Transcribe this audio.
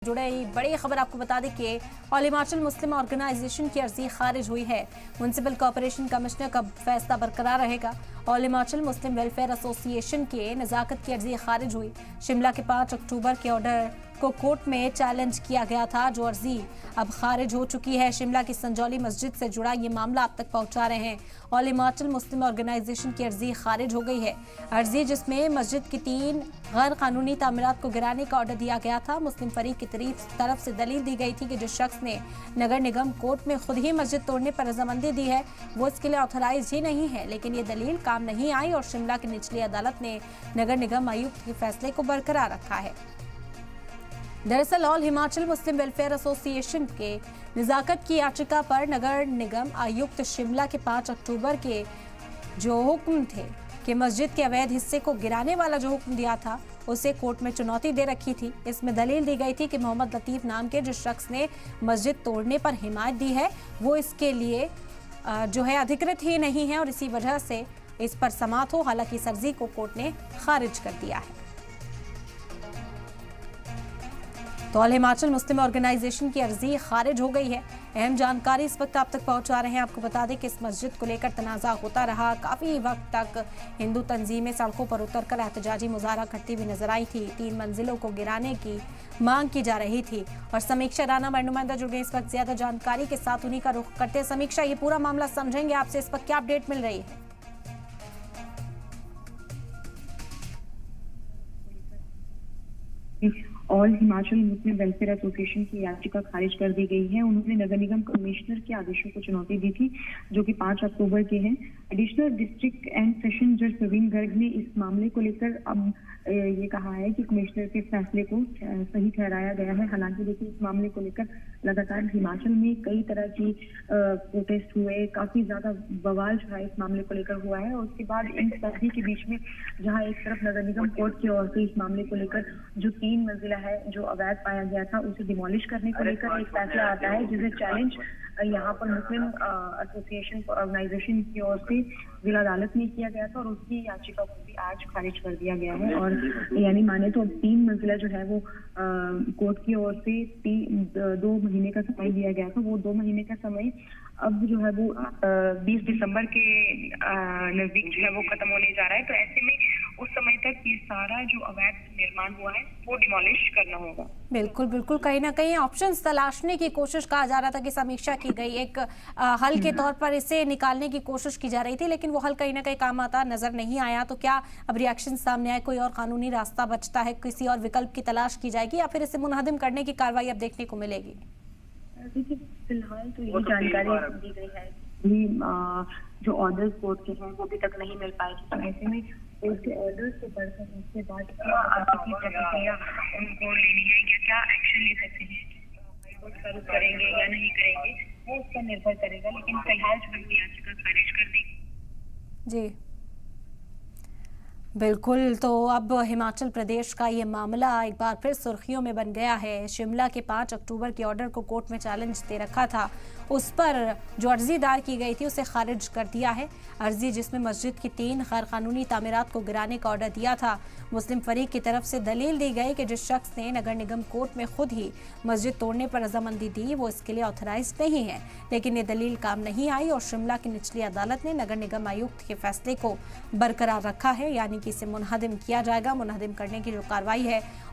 जुड़े बड़ी खबर आपको बता दें कि ऑल हिमाचल मुस्लिम ऑर्गेनाइजेशन की अर्जी खारिज हुई है। म्युनिसिपल कॉर्पोरेशन कमिश्नर का फैसला बरकरार रहेगा। ऑल हिमाचल मुस्लिम वेलफेयर एसोसिएशन के नजाकत की अर्जी खारिज हुई। शिमला के 5 अक्टूबर के ऑर्डर को कोर्ट में चैलेंज किया गया था, जो अर्जी अब खारिज हो चुकी है। शिमला की संजौली मस्जिद से जुड़ा ये मामला आप तक पहुंचा रहे हैं। ऑल हिमाचल मुस्लिम ऑर्गेनाइजेशन की अर्जी खारिज हो गई है। अर्जी जिसमें मस्जिद की 3 गैर कानूनी तामीरात को गिराने का ऑर्डर दिया गया था। मुस्लिम फरीक की तरफ से दलील दी गई थी कि जिस शख्स ने नगर निगम कोर्ट में खुद ही मस्जिद तोड़ने पर रजामंदी दी है वो इसके लिए ऑथराइज ही नहीं है, लेकिन ये दलील काम नहीं आई और शिमला की निचली अदालत ने नगर निगम आयुक्त के फैसले को बरकरार रखा है। दरअसल ऑल हिमाचल मुस्लिम वेलफेयर एसोसिएशन के नजाकत की याचिका पर नगर निगम आयुक्त शिमला के 5 अक्टूबर के जो हुक्म थे कि मस्जिद के अवैध हिस्से को गिराने वाला जो हुक्म दिया था उसे कोर्ट में चुनौती दे रखी थी। इसमें दलील दी गई थी कि मोहम्मद लतीफ नाम के जिस शख्स ने मस्जिद तोड़ने पर हिमायत दी है वो इसके लिए जो है अधिकृत ही नहीं है और इसी वजह से इस पर समाअत हो। हालांकि इस अर्जी को कोर्ट ने खारिज कर दिया है। तो ऑल हिमाचल मुस्लिम ऑर्गेनाइजेशन की अर्जी खारिज हो गई है। अहम जानकारी इस वक्त आप तक पहुंचा रहे हैं। आपको बता दें कि इस मस्जिद को लेकर तनाज़ा होता रहा। काफ़ी वक्त तक हिंदू तंजीमें सड़कों पर उतरकर एहतजाजी मुजाहरा करती हुई नजर आई थी। 3 मंजिलों को गिराने की मांग की जा रही थी और समीक्षा राणा हमारे नुमाइंदा जुड़ गए इस वक्त ज्यादा जानकारी के साथ, उन्हीं का रुख करते हैं। समीक्षा, ये पूरा मामला समझेंगे आपसे, इस वक्त क्या अपडेट मिल रही है? ऑल हिमाचल मुस्लिम वेलफेयर एसोसिएशन की याचिका खारिज कर दी गई है। उन्होंने नगर निगम कमिश्नर के आदेशों को चुनौती दी थी जो कि 5 अक्टूबर के हैं। एडिशनल डिस्ट्रिक्ट एंड सेशन जज प्रवीण गर्ग ने इस मामले को लेकर अब ये कहा है कि कमिश्नर के फैसले को सही ठहराया गया है। हालांकि देखिए, इस मामले को लेकर लगातार हिमाचल में कई तरह की प्रोटेस्ट हुए, काफी ज्यादा बवाल जो है इस मामले को लेकर हुआ है। और उसके बाद इन सभी के बीच में जहां एक तरफ नगर निगम कोर्ट की ओर से इस मामले को लेकर जो 3 मंजिला है जो अवैध पाया गया था उसे डिमोलिश करने को लेकर एक फैसला आता है, जिसे चैलेंज यहाँ पर मुस्लिम एसोसिएशन ऑर्गेनाइजेशन की ओर से जिला अदालत में किया गया था और उसकी याचिका को भी आज खारिज कर दिया गया है। और यानी माने तो 3 मंजिला जो है वो कोर्ट की ओर से 2 महीने का समय दिया गया था। वो 2 महीने का समय अब जो है वो 20 दिसंबर के नजदीक जो है वो खत्म होने जा रहा है। तो ऐसे में उस समय तक ये सारा जो अवैध निर्माण हुआ है वो डिमोलिश करना होगा। बिल्कुल बिल्कुल, कहीं ना कहीं ऑप्शंस तलाशने की कोशिश कहा जा रहा था कि समीक्षा की गई, एक हल के तौर पर इसे निकालने की कोशिश की जा रही थी, लेकिन वो हल कहीं ना कहीं काम आता नजर नहीं आया। तो क्या अब रिएक्शन सामने आए, कोई और कानूनी रास्ता बचता है, किसी और विकल्प की तलाश की जाएगी या फिर इसे मुनहदिम करने की कार्रवाई अब देखने को मिलेगी? देखिए, फिलहाल तो यही जानकारी दी गई है कि जो ऑर्डर्स कोर्ट के हैं वो अभी तक नहीं मिल पाए। तो ऐसे में कोर्ट के ऑर्डर्स से बढ़कर उसके बाद आगे की प्रतिक्रिया उनको लेनी है या क्या एक्शन ले सकते हैं, शुरू करेंगे या नहीं करेंगे, वो उस पर निर्भर करेगा। लेकिन फिलहाल जो याचिका खारिज कर दी। जी बिल्कुल, तो अब हिमाचल प्रदेश का ये मामला एक बार फिर सुर्खियों में बन गया है। शिमला के 5 अक्टूबर के ऑर्डर को कोर्ट में चैलेंज दे रखा था, उस पर जो अर्जी दायर की गई थी उसे खारिज कर दिया है। अर्जी जिसमें मस्जिद की 3 गैर कानूनी तामीरात को गिराने का ऑर्डर दिया था। मुस्लिम फरीक की तरफ से दलील दी गई कि जिस शख्स ने नगर निगम कोर्ट में खुद ही मस्जिद तोड़ने पर रजामंदी दी वो इसके लिए ऑथराइज नहीं है, लेकिन ये दलील काम नहीं आई और शिमला की निचली अदालत ने नगर निगम आयुक्त के फैसले को बरकरार रखा है, यानी कि इसे मुनहदिम किया जाएगा। मुनहदिम करने की जो कार्रवाई है